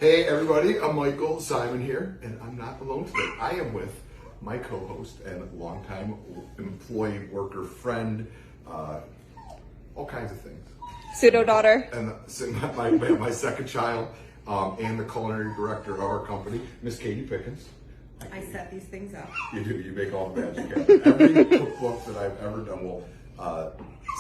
Hey everybody, I'm Michael, Symon here, and I'm not alone today. I am with my co-host and longtime employee, worker, friend, all kinds of things. Pseudo daughter. And my second child, and the culinary director of our company, Miss Katie Pickens. I set these things up. You do, you make all the magic happen. Every cookbook that I've ever done,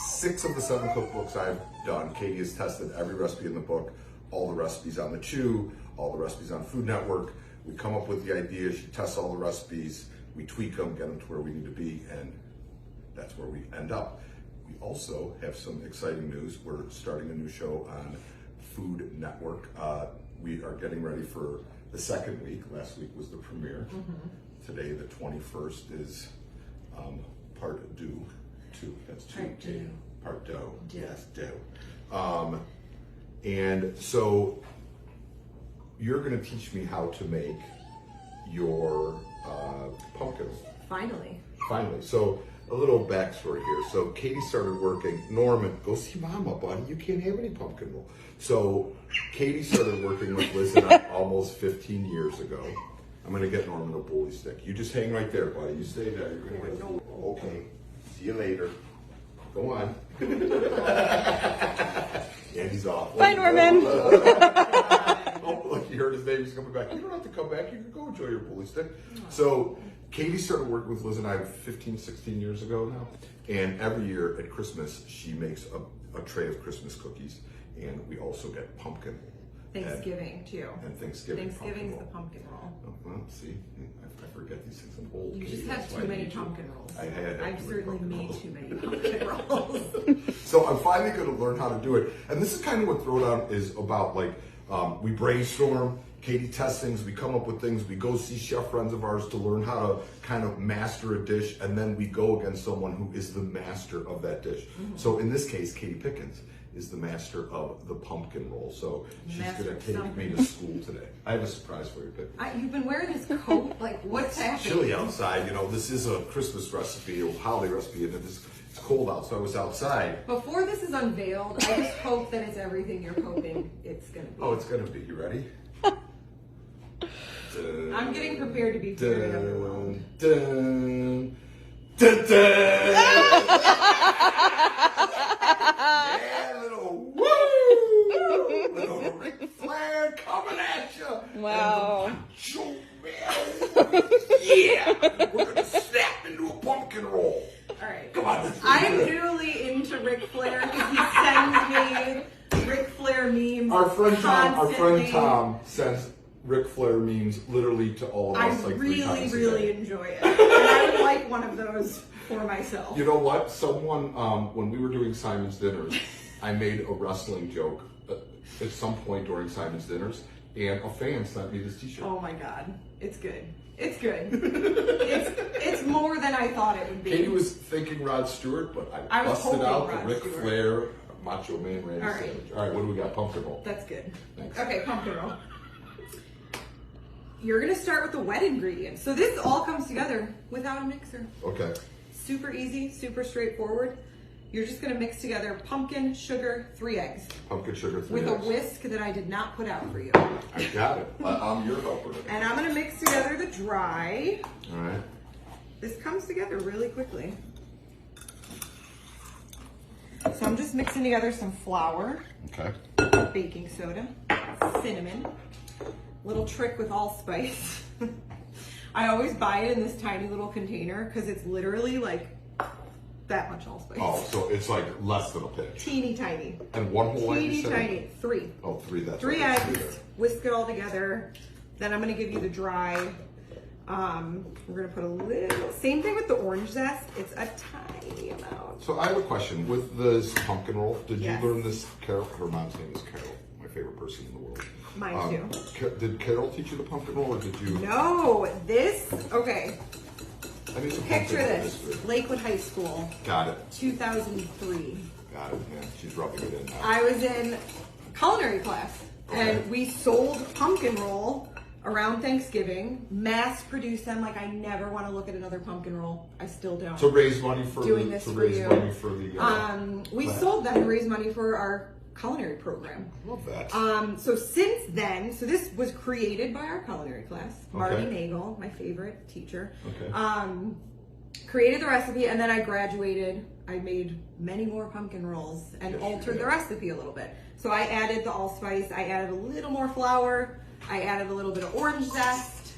6 of the 7 cookbooks I've done, Katie has tested every recipe in the book, all the recipes on the Chew, all the recipes on Food Network. We come up with the ideas, she tests all the recipes, we tweak them, get them to where we need to be, and that's where we end up. We also have some exciting news. We're starting a new show on Food Network. We are getting ready for the second week. Last week was the premiere. Today, the 21st, is part due. That's two. Part due. Part due. Yes, due. And so you're going to teach me how to make your pumpkin. Finally. So a little backstory here. So Katie started working. Norman, go see Mama, buddy. You can't have any pumpkin roll. So Katie started working with Liz and I almost 15 years ago. I'm going to get Norman a bully stick. You just hang right there, buddy. You stay there. You're going to get okay. See you later. Go on. Andy's off. Bye, Norman. Oh, look, you heard his name. He's coming back. You don't have to come back. You can go enjoy your bully stick. So Katie started working with Liz and I 15, 16 years ago now. And every year at Christmas, she makes a tray of Christmas cookies. And we also get pumpkin. Thanksgiving, too. And Thanksgiving. Thanksgiving's the pumpkin roll. Oh, well, see, I forget these things. I'm old. You Katie, just that's have why too I many need you. pumpkin rolls. I've certainly made too many pumpkin rolls. So I'm finally going to learn how to do it. And this is kind of what Throwdown is about. Like, we brainstorm, Katie tests things, we come up with things, we go see chef friends of ours to learn how to kind of master a dish, and then we go against someone who is the master of that dish. So in this case, Katie Pickens is the master of the pumpkin roll. So she's going to take me to school today. I have a surprise for you, Pickens. You've been wearing this coat? Like, what's happening? Chilly outside. You know, this is a Christmas recipe, a holiday recipe, and it's cold out, so I was outside. Before this is unveiled, I just hope that it's everything you're hoping it's going to be. Oh, it's going to be. You ready? I'm getting prepared to be very underwhelmed. Yeah, little woo! Little Ric Flair coming at you. Wow. Yeah! We're going to snap into a pumpkin roll. All right. Come on. I'm newly into Ric Flair because he sends me Ric Flair memes. Our friend constantly. Tom sends Ric Flair memes literally to all of us. I like 3 times a day. really enjoy it. And I would like one of those for myself. You know what? Someone, when we were doing Simon's Dinners, I made a wrestling joke at some point during Simon's Dinners, and a fan sent me this t-shirt. Oh my God. It's good. It's good. it's more than I thought it would be. Katie was thinking Rod Stewart, but I was busted hoping out Rod the Ric Stewart. Flair Macho Man Randy All right. Savage. All right, what do we got? Pumpkin roll. That's good. Thanks. Okay, pumpkin roll. You're going to start with the wet ingredients. So this all comes together without a mixer. Okay. Super easy, super straightforward. You're just going to mix together pumpkin, sugar, 3 eggs. Pumpkin sugar, 3 With eggs. a whisk that I did not put out for you. I got it. I'm your helper. And I'm going to mix together the dry. All right. This comes together really quickly. So I'm just mixing together some flour, Okay. baking soda, cinnamon, little trick with allspice. I always buy it in this tiny little container because it's literally like that much allspice. Oh, so it's like less than a pinch. Teeny tiny. And one whole egg, you Teeny said? tiny. 3. Oh, 3. That's 3 right. eggs. Whisk it all together. Then I'm going to give you the dry. We're going to put a little, same thing with the orange zest. It's a tiny amount. So I have a question. With this pumpkin roll, did Yes. you learn this, Carol? Her mom's name is Carol, my favorite person in the world. Mine too. Did Carol teach you the pumpkin roll, or did you? No, okay. I need some Picture pumpkin this. roll. Lakewood High School, Got it. 2003. Got it. Yeah, she's rubbing it in now. I was in culinary class, and we sold pumpkin roll around Thanksgiving, mass produced them. Like, I never want to look at another pumpkin roll. I still don't. To raise money for Doing the, this to for raise you. money for the. We class. sold them to raise money for our culinary program. Love that. So since then, so this was created by our culinary class, Marty Nagel, my favorite teacher. Okay. Created the recipe, and then I graduated. I made many more pumpkin rolls and altered the recipe a little bit. So I added the allspice, I added a little more flour, I added a little bit of orange zest.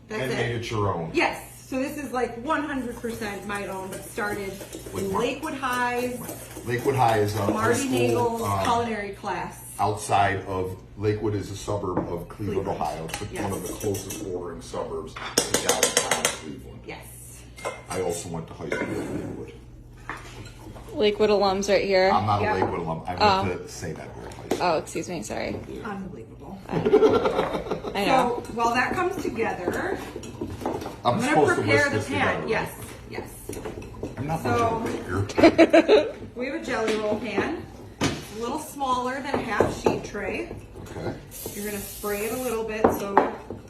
That's and made it your own. Yes. So this is like 100% my own, but started in Lakewood High's. Lakewood High is a Marty Nagel's school, culinary class. outside of Lakewood is a suburb of Cleveland, Cleveland. Ohio. It's one of the closest bordering suburbs to downtown Cleveland. Yes. I also went to high school in Lakewood. Lakewood alums right here. I'm not a Lakewood alum. I went to St. Edward High School. Oh, excuse me. Sorry. Unbelievable. I know. So while that comes together, I'm I'm supposed going to to prepare whisk the this pan. together, Yes, right? yes. I'm not So- much of a baker. We have a jelly roll pan, a little smaller than a half sheet tray. Okay. You're going to spray it a little bit so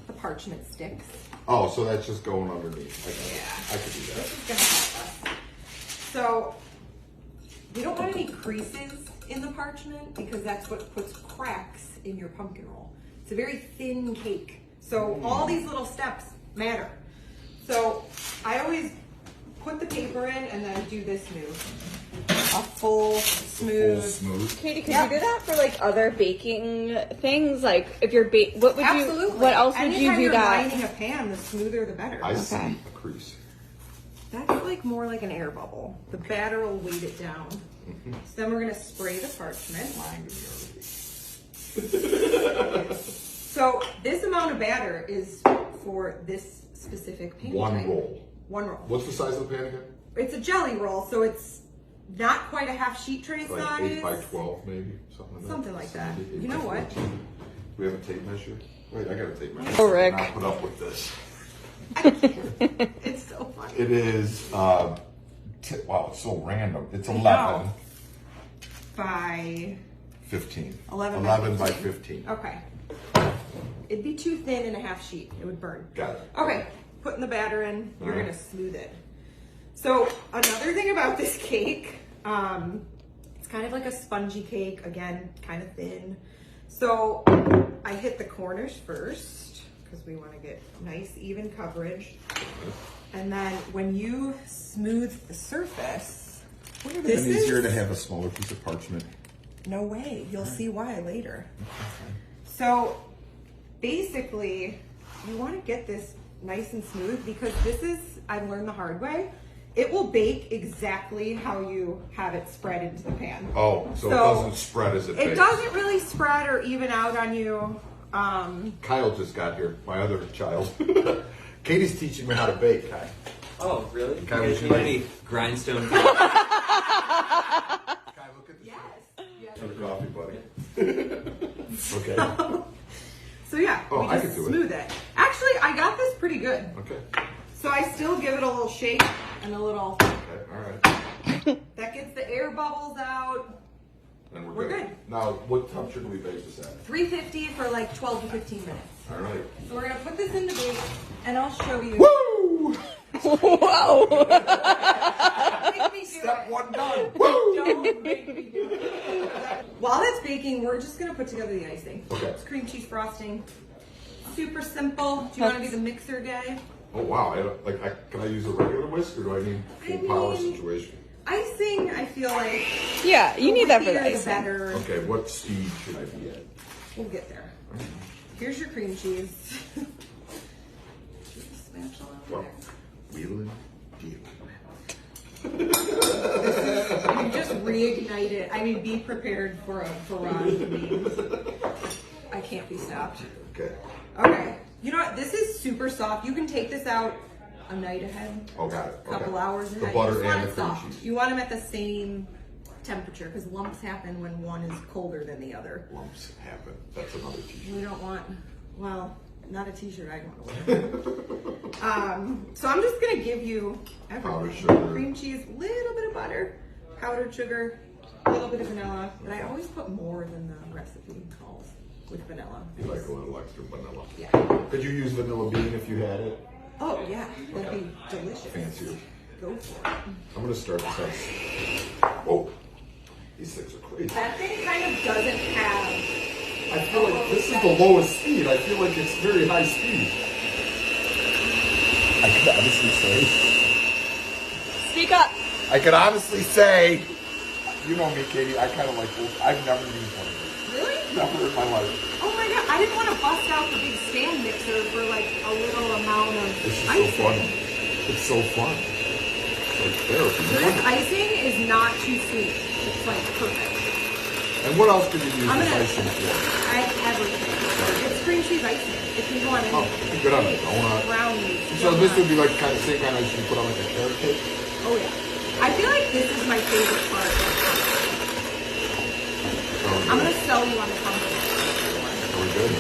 the parchment sticks. Oh, so that's just going underneath. Yeah. I could do that. This is going to help us. So we don't want any creases in the parchment because that's what puts cracks in your pumpkin roll. It's a very thin cake. So all these little steps matter. So I always put the paper in and then do this move. A full smooth. Full smooth. Katie, could you do that for like other baking things? Like if you're what would Absolutely. you? What else would Anytime you do you're that? lining a pan, the smoother the better. I see a crease. That's like more like an air bubble. The batter will weight it down. So then we're gonna spray the parchment. So this amount of batter is for this specific pan. One type. roll. One roll. What's the size of the pan again? It's a jelly roll, so it's not quite a half sheet tray Like size. 8 by 12 maybe? Something like that. Something like that. 8 You by know what? 14. Do we have a tape measure? Wait, I got a tape measure. Oh, Rick. I'll put up with this. It's so funny. It is, wow, it's so random. It's I 11. know. By 15. 11 by 15. Okay. It'd be too thin in a half sheet. It would burn. Got it. Okay, putting the batter in, you're Alright. gonna smooth it. So another thing about this cake, it's kind of like a spongy cake, again, kind of thin. So I hit the corners first, because we wanna get nice even coverage. And then when you smooth the surface, Wouldn't it have been easier to have a smaller piece of parchment? no way, you'll see why later. So basically, you want to get this nice and smooth because this is, I've learned the hard way, it will bake exactly how you have it spread into the pan. Oh, so it doesn't spread as it bakes. It doesn't really spread or even out on you. Kyle just got here, my other child. Katie's teaching me how to bake, Kai. Oh, really? Kai, You would guys you need like- any grindstone? Kai, look at this. Yes. For the coffee, buddy. Okay. So yeah, Oh, we I just could do it. smooth it. Actually, I got this pretty good. Okay. So I still give it a little shake and a little, Okay, all right. that gets the air bubbles out. And We're good. Now, what temperature do we bake this at? 350 for like 12 to 15 minutes. All right. So we're gonna put this in the bake, and I'll show you. Woo! Whoa! Make me do Step it. one done. Woo! Don't make me do it. While that's baking, we're just gonna put together the icing. Okay. It's cream cheese frosting. Super simple. Do you want to be the mixer guy? Oh wow! Can I use a regular whisk or do I need full power situation? Icing, I feel like. Yeah, you need that for the heavier icing. better. Okay, what speed should I be at? We'll get there. Here's your cream cheese. Spatula over Well, there. wheeling, dealing. You just reignite it. I mean, be prepared for a barrage of memes. I can't be stopped. Okay. Okay. You know what? This is super soft. You can take this out a night ahead, Oh, got it. a couple Okay. hours The ahead. butter you just and want the it cream soft. cheese. You want them at the same temperature because lumps happen when one is colder than the other. Lumps happen. That's another t-shirt. We don't want, well, not a t-shirt I'd want to wear. So I'm just gonna give you Powdered everything. sugar. Cream cheese, little bit of butter, powdered sugar, a little bit of vanilla, but I always put more than the recipe calls with vanilla. You like a little extra vanilla. Yeah. Could you use vanilla bean if you had it? Oh yeah, that'd be delicious. Fancier. Go for it. I'm gonna start this out. Oh, These things are crazy. That thing kind of doesn't have. I feel like this is the lowest speed. I feel like it's very high speed. I could honestly say. Speak up. I could honestly say. You know me, Katie. I kind of like those. I've never used one of those. Really? Never in my life. Oh my god! I didn't want to bust out the big stand mixer for like a little amount of This is so icing. fun. It's so fun. It's like therapy. This icing is not too sweet. It's like perfect. And what else could you use I'm this gonna- icing for? I have everything. It's cream cheese icing. It can go on Oh, anything. good on it. Donut. Brownies. So this would donuts. be like kind of same kind of icing you put on like a carrot cake. Oh yeah. I feel like this is my favorite part. I'm gonna sell you on the pumpkin. Are we good?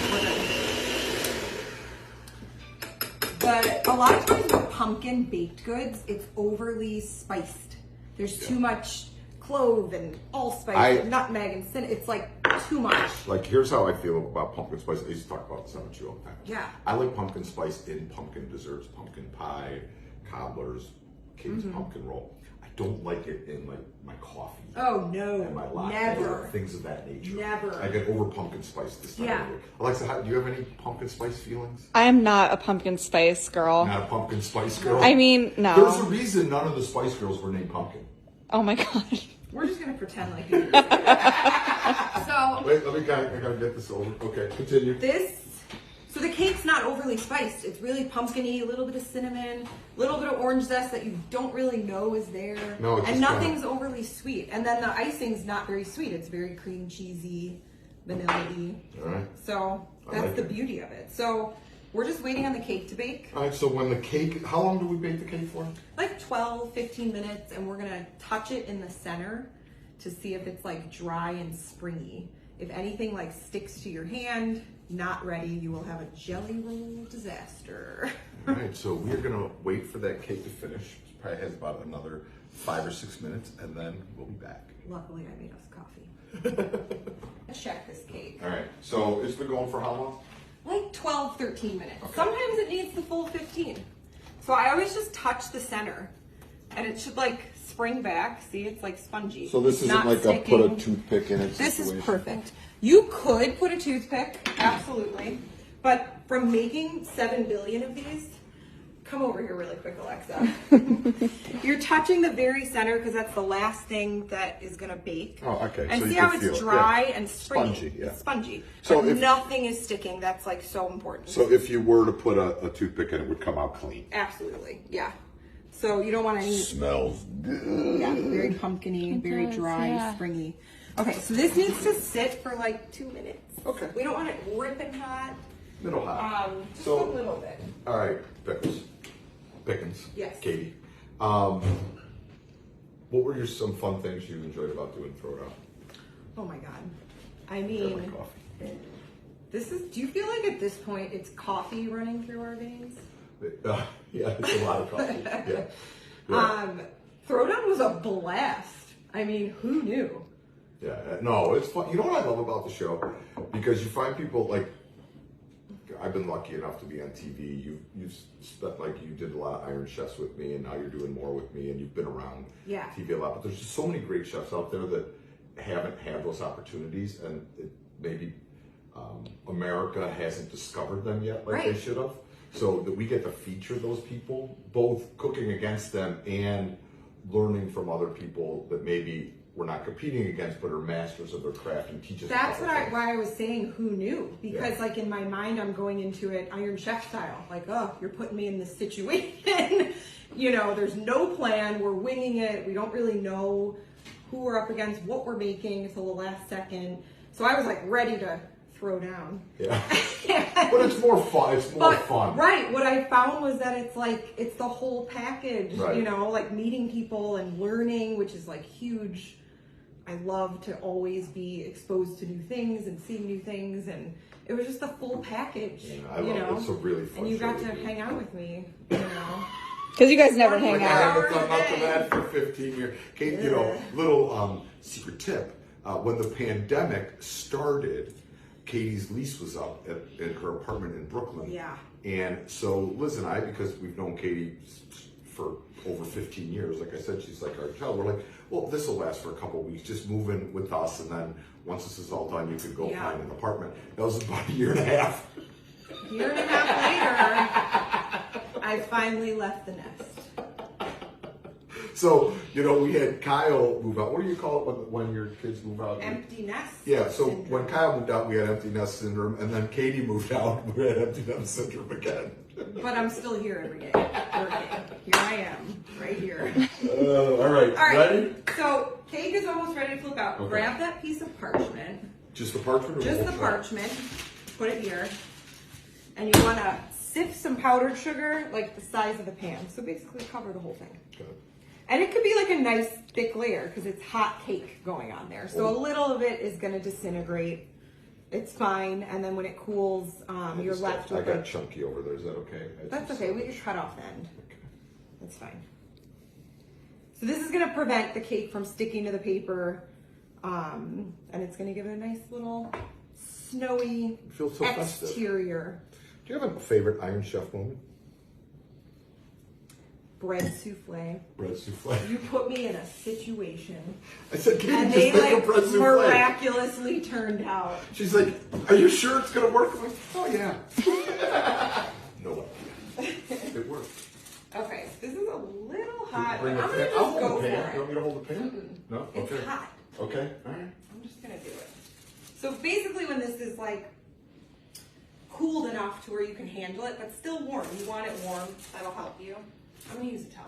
But a lot of times with pumpkin baked goods, it's overly spiced. There's too much clove and allspice and nutmeg and cinnamon. It's like too much. Like, here's how I feel about pumpkin spice. I used to talk about this on the show all the time. Yeah. I like pumpkin spice in pumpkin desserts, pumpkin pie, cobblers, Katie's pumpkin roll. I don't like it in like my coffee. Oh no, And my latte, never. things of that nature. Never. I get over pumpkin spice this time of year. Alexa, do you have any pumpkin spice feelings? I am not a pumpkin spice girl. Not a pumpkin spice girl? I mean, no. There's a reason none of the Spice Girls were named Pumpkin. Oh my god. We're just gonna pretend like it is. So Wait, I gotta get this over. Okay, continue. so the cake's not overly spiced. It's really pumpkin-y, a little bit of cinnamon, a little bit of orange zest that you don't really know is there. No, it's and just nothing's overly sweet. And then the icing's not very sweet. It's very cream cheesy, vanilla-y. All right. So I that's like the it. beauty of it. So we're just waiting on the cake to bake. All right, so when the cake, how long do we bake the cake for? Like 12, 15 minutes, and we're gonna touch it in the center to see if it's like dry and springy. If anything like sticks to your hand, not ready, you will have a jelly roll disaster. All right, so we're gonna wait for that cake to finish. It probably has about another 5 or 6 minutes, and then we'll be back. Luckily, I made us coffee. Check this cake. All right, so it's been going for how long? Like 12, 13 minutes. Okay. Sometimes it needs the full 15. So I always just touch the center, and it should like spring back. See, it's like spongy. So this It's isn't not like sticking. a put a toothpick in it This is situation. perfect. You could put a toothpick, absolutely. But from making 7 billion of these, come over here really quick, Alexa. You're touching the very center because that's the last thing that is going to bake. Oh, okay. And So see you how can it's feel it. dry Yeah. and springy. Spongy, yeah. It's spongy. So But if- nothing is sticking. That's like so important. So if you were to put a toothpick in, it would come out clean. Absolutely, yeah. So you don't want any. Smells good. Yeah, very pumpkin-y, very does, dry, yeah. springy. Okay, so this needs to sit for like 2 minutes. Okay. We don't want it ripping hot. Middle hot. Just So- a little bit. All right, Pickens. Yes. Katie. What were some fun things you enjoyed about doing Throwdown? Oh my god. I I mean, like coffee. this is. Do you feel like at this point it's coffee running through our veins? Yeah, it's a lot of coffee. Yeah. Throwdown was a blast. I mean, who knew? Yeah, no, it's fun. You know what I love about the show? Because you find people like, I've been lucky enough to be on TV. You've spent, like, you did a lot of Iron Chefs with me, and now you're doing more with me, and you've been around TV a lot. But there's just so many great chefs out there that haven't had those opportunities, and maybe America hasn't discovered them yet like they Right. should have. So that we get to feature those people, both cooking against them and learning from other people that maybe we're not competing against, but are masters of their craft and teach us. That's a couple things. why I was saying who knew, because Yeah. like in my mind I'm going into it Iron Chef style, like, oh, you're putting me in this situation. You know, there's no plan, we're winging it, we don't really know who we're up against, what we're making until the last second. So I was like ready to throw down. Yeah, but it's more fun. It's more fun. Right, what I found was that it's like it's the whole package. Right. You know, like meeting people and learning, which is like huge. I love to always be exposed to new things and seeing new things, and it was just the full package. Yeah, I you love it. know? It's a really fun And you show got to to do. hang out with me. You know. Because you guys never hang Like, I out. haven't done nothing that for 15 years. Kate, you know, little secret tip. When the pandemic started, Katie's lease was up in her apartment in Brooklyn. Yeah. And so Liz and I, because we've known Katie for over 15 years. Like I said, she's like our child. We're like, well, this will last for a couple of weeks. Just move in with us, and then once this is all done, you could go find an apartment. That was about a year and a half. A year and a half later, I finally left the nest. So, you know, we had Kyle move out. What do you call it when your kids move out? Empty nest. Yeah, so syndrome. when Kyle moved out, we had empty nest syndrome, and then Katie moved out, we had empty nest syndrome again. But I'm still here every day. Working. Here I am, right here. All right, ready? So cake is almost ready to flip out. Okay. Grab that piece of parchment. Just the parchment or Just the whole parchment. Put it here. And you want to sift some powdered sugar like the size of the pan. So basically cover the whole thing. Okay. And it could be like a nice thick layer because it's hot cake going on there. So a little of it is going to disintegrate. It's fine. And then when it cools, you're left with I got chunky over there. Is that okay? That's okay. We can cut off the end. Okay. That's fine. So this is going to prevent the cake from sticking to the paper. And it's going to give it a nice little snowy It feels so festive. exterior. Do you have a favorite Iron Chef moment? Bread souffle. Bread souffle. You put me in a situation. I said, can And you they just make a like bread souffle? miraculously turned out. She's like, are you sure it's going to work? I'm like, oh, yeah. No idea. It worked. Okay, this is a little hot. Bring but the I'm gonna pan. just I'll go hold the pan. for You want it. me to hold the pan? No? It's Okay. hot. Okay, all right. I'm just gonna do it. So basically when this is like cooled enough to where you can handle it, but still warm. You want it warm. That'll help you. I'm gonna use a towel.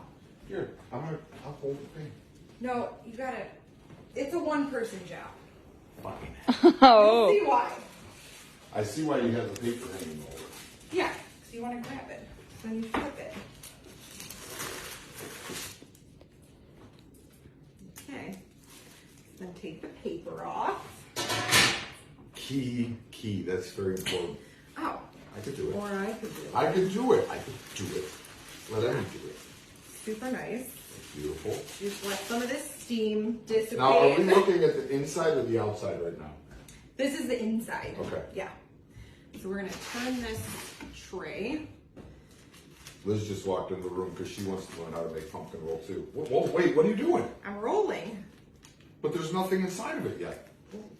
Here, I'll hold the pan. No, you gotta, it's a one-person job. Fine. Oh. You'll see why. I see why you have the paper hanging over. Yeah, so you wanna grab it. Then you flip it. Okay. Then take the paper off. Key. That's very important. Oh, I could do it. or I could do it. I could do it. Let Emmy do it. Super nice. That's beautiful. Just let some of this steam dissipate. Now, are we looking at the inside or the outside right now? This is the inside. Okay. Yeah. So we're gonna turn this tray. Liz just walked in the room because she wants to learn how to make pumpkin roll too. Whoa, wait, what are you doing? I'm rolling. But there's nothing inside of it yet.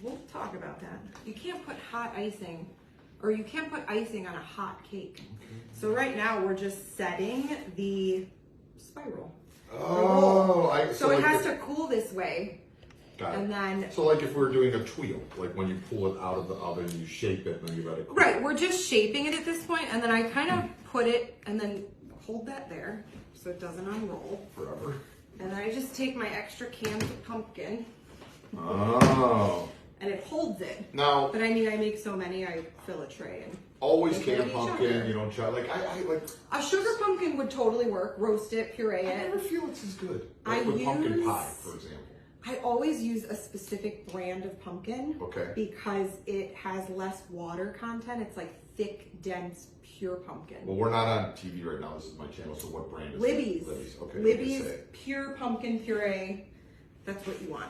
We'll talk about that. You can't put hot icing, or you can't put icing on a hot cake. So right now we're just setting the spiral. Oh, So it like has if- to cool this way, Got it. and then So like if we're doing a tweel, like when you pull it out of the oven, you shape it, and then you let it cool. right, we're just shaping it at this point, and then I kind of put it and then hold that there so it doesn't unroll. Forever. And then I just take my extra cans of pumpkin Oh. and it holds it. Now, But I mean, I make so many, I fill a tray. And always Like canned any pumpkin, sugar. you don't try, like, I like, a sugar pumpkin would totally work. Roast it, puree I it. never feel it's as good. I Like with pumpkin use- pie, for example. I always use a specific brand of pumpkin Okay. because it has less water content. It's like thick, dense, pure pumpkin. Well, we're not on TV right now, this is my channel, so what brand is it? Libby's. Libby's, okay. Libby's say. pure pumpkin puree. That's what you want.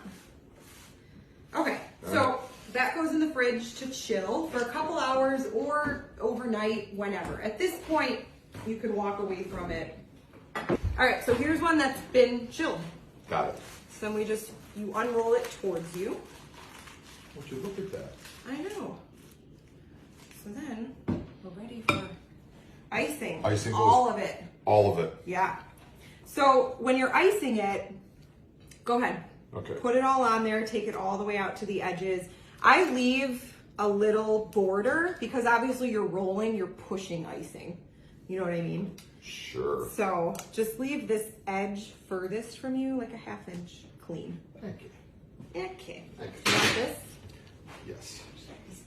Okay, All so right. that goes in the fridge to chill for a couple hours or overnight, whenever. At this point, you can walk away from it. All right, so here's one that's been chilled. Got it. So then you unroll it towards you. Would you look at that? I know. So then we're ready for icing. Icing goes- all of it. All of it. Yeah. So when you're icing it, go ahead. Okay. Put it all on there, take it all the way out to the edges. I leave a little border because obviously you're rolling, you're pushing icing. You know what I mean? Sure. So just leave this edge furthest from you, like a 1/2 inch clean. Thank you. Okay. Thank You you. want this? Yes.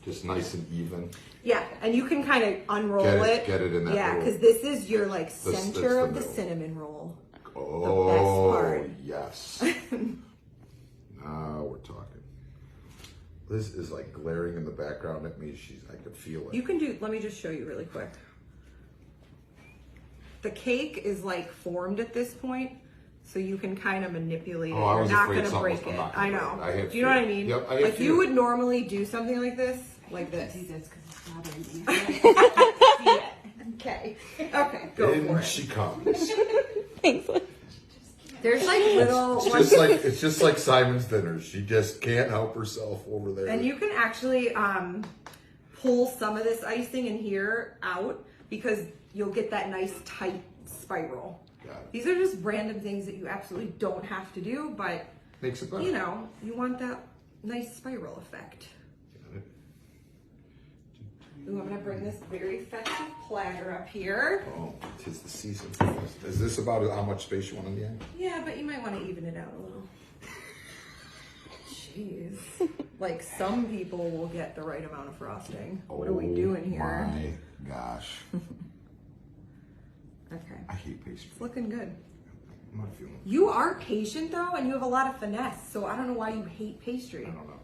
Just nice and even. Yeah, and you can kind of unroll Get it in that Yeah, little- because this is your like That's center the of the middle. cinnamon roll. Oh, part. yes. Now we're talking. Liz is like glaring in the background at me. I could feel it. You can do, let me just show you really quick. The cake is like formed at this point, so you can kind of manipulate it. Oh, I You're was not afraid going to something break was it. not I gonna know. break it. I had Do you know what I fear. mean? Yep, I had Like fear. you would normally do something like this, like this. Do this because it's bothering me. Okay. Okay, go for In it. she comes. Thanks. There's like little It's just like Symon's dinners. She just can't help herself over there. and you can actually pull some of this icing in here out because you'll get that nice tight spiral. Got it. These are just random things that you absolutely don't have to do, but Makes it better. you know, you want that nice spiral effect. Got it. Ooh, I'm gonna bring this very festive platter up here. Oh, 'tis the season. Is this about how much space you want on the end? Yeah, but you might want to even it out a little. Jeez. Like some people will get the right amount of frosting. What are we doing here? Oh my gosh. Okay. I hate pastry. It's looking good. I'm not feeling it. You are patient though, and you have a lot of finesse, so I don't know why you hate pastry. I don't know.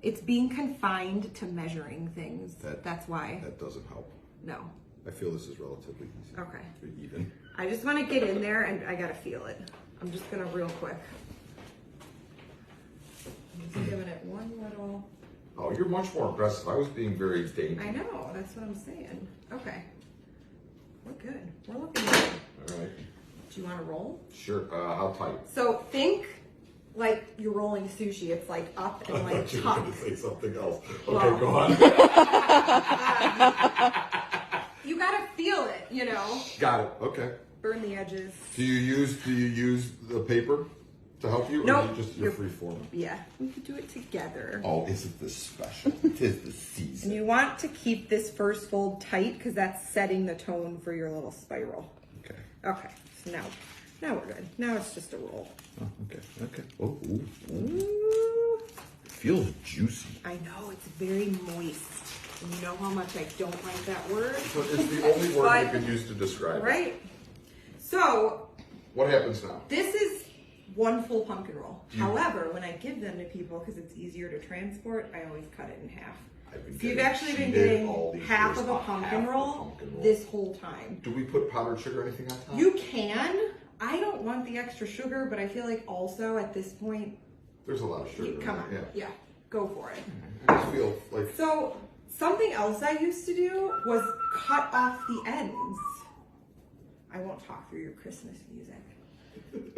It's being confined to measuring things. That's why. That doesn't help. No. I feel this is relatively easy. Okay. Pretty even. I just want to get in there and I gotta feel it. I'm just gonna real quick. I'm just giving it one little. Oh, you're much more aggressive. I was being very dainty. I know, that's what I'm saying. Okay. We're good. We're looking good. All right. Do you want to roll? Sure. How tight? So think like you're rolling sushi. It's like up and like You tuck. wanted to say something else. Okay, Well. go on. You gotta feel it, you know. Got it. Okay. Burn the edges. Do you use the paper to help you, or Nope. is it just your free form? Yeah, we could do it together. Oh, isn't this special? It is the season. And you want to keep this first fold tight because that's setting the tone for your little spiral. Okay. Okay, so now we're good. Now it's just a roll. Oh, okay. Okay. Oh, ooh, ooh. Ooh, Feels juicy. I know, it's very moist. And you know how much I don't like that word. But it's the only word But- you can use to describe it. Right? So, What happens now? this is one full pumpkin roll. However, when I give them to people, because it's easier to transport, I always cut it in half. I've been So you've getting actually been cheated all getting these half years of a on pumpkin half of a roll pumpkin roll. this whole time. Do we put powdered sugar or anything on top? You can. I don't want the extra sugar, but I feel like also at this point, There's a lot of sugar. come in on, it, yeah, go for it. I just feel like So something else I used to do was cut off the ends. I won't talk through your Christmas music.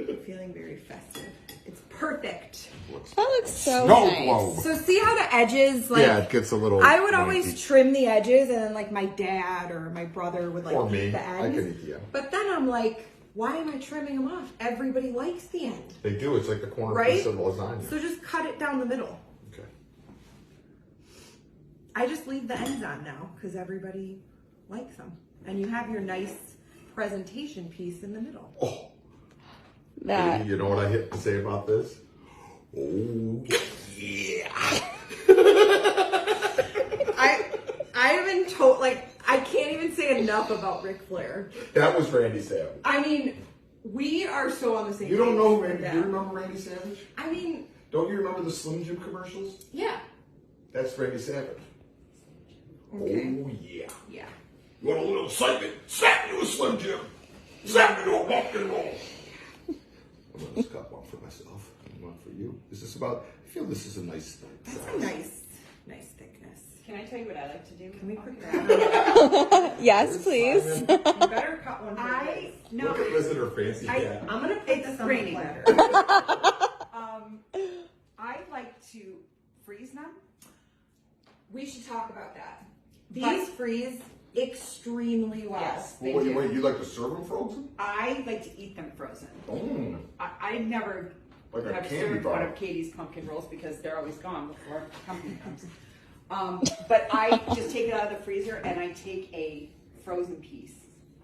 I'm feeling very festive. It's perfect. That looks so snow nice. globe. So see how the edges, like, Yeah, it gets a little. I would always wanky. trim the edges, and then like my dad or my brother would like Or eat me. the I ends. can eat the end. But then I'm like, why am I trimming them off? Everybody likes the end, They do. It's like the corner right? piece of lasagna. So just cut it down the middle. Okay. I just leave the ends on now because everybody likes them, and you have your nice presentation piece in the middle. Oh, That you know what I hit to say about this? Oh, yeah. I've been told, like, I can't even say enough about Ric Flair. That was Randy Savage. I mean, we are so on the same You don't page know with Randy? that. Do you remember Randy Savage? I mean, Don't you remember the Slim Jim commercials? yeah. That's Randy Savage. Okay. Oh yeah. Yeah. You want a little excitement? Snap into a Slim Jim. Snap into a pumpkin roll. I'm gonna just cut one for myself and one for you. Is this about? I feel this is a nice. That's a nice thickness. Can I tell you what I like to do? Can we put that yes, please. on? You better cut one for I this. no. Look at Liz and her fancy hat. I'm gonna put this on the raining. platter. I like to freeze them. We should talk about that. These freeze extremely well. Yes, they Wait, do. you like to serve them frozen? I like to eat them frozen. Oh, I never like a have candy served one bar. of Katie's pumpkin rolls because they're always gone before company comes. But I just take it out of the freezer and I take a frozen piece.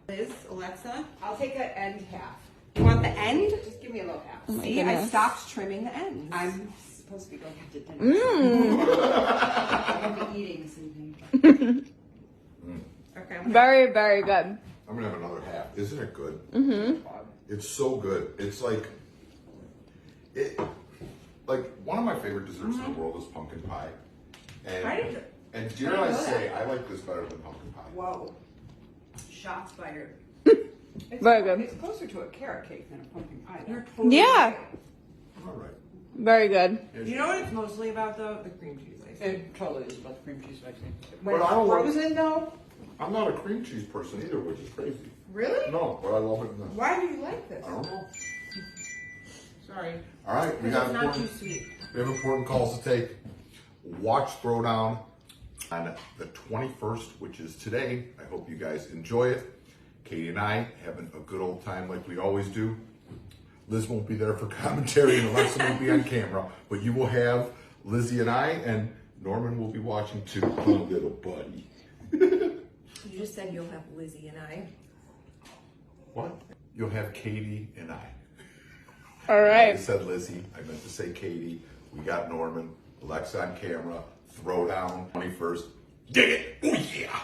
Liz, Alexa, I'll take an end half. you want the end? Just give me a little half. Oh my See, I goodness. stopped trimming the ends. I'm supposed to be going to dinner. I'm gonna be eating something. Okay. I'm gonna- Very, very good. I'm gonna have another half. Isn't it good? Mm-hmm. It's so good. It's like one of my favorite desserts in the world is pumpkin pie. And and dare I say, I like this better than pumpkin pie. Whoa. Shots fired. Very good. It's closer to a carrot cake than a pumpkin pie. You're totally Yeah. right. All right. Very good. You know what it's mostly about though? The cream cheese icing. It totally is about the cream cheese icing. But I don't like- Frozen though, I'm not a cream cheese person either, which is crazy. Really? No, but I love it in this. Why do you like this? I don't know. Sorry. All right, we Because have it's not too important, sweet. we have important calls to take. Watch Throwdown on the 21st, which is today. I hope you guys enjoy it. Katie and I having a good old time like we always do. Liz won't be there for commentary and Alexa won't be on camera, but you will have Lizzie and I, and Norman will be watching too. Oh, little buddy. You just said you'll have Lizzie and I. What? You'll have Katie and I. All I right. said Lizzie. I meant to say Katie. We got Norman. Alexa on camera. Throwdown 21st. Dig it. Oh yeah.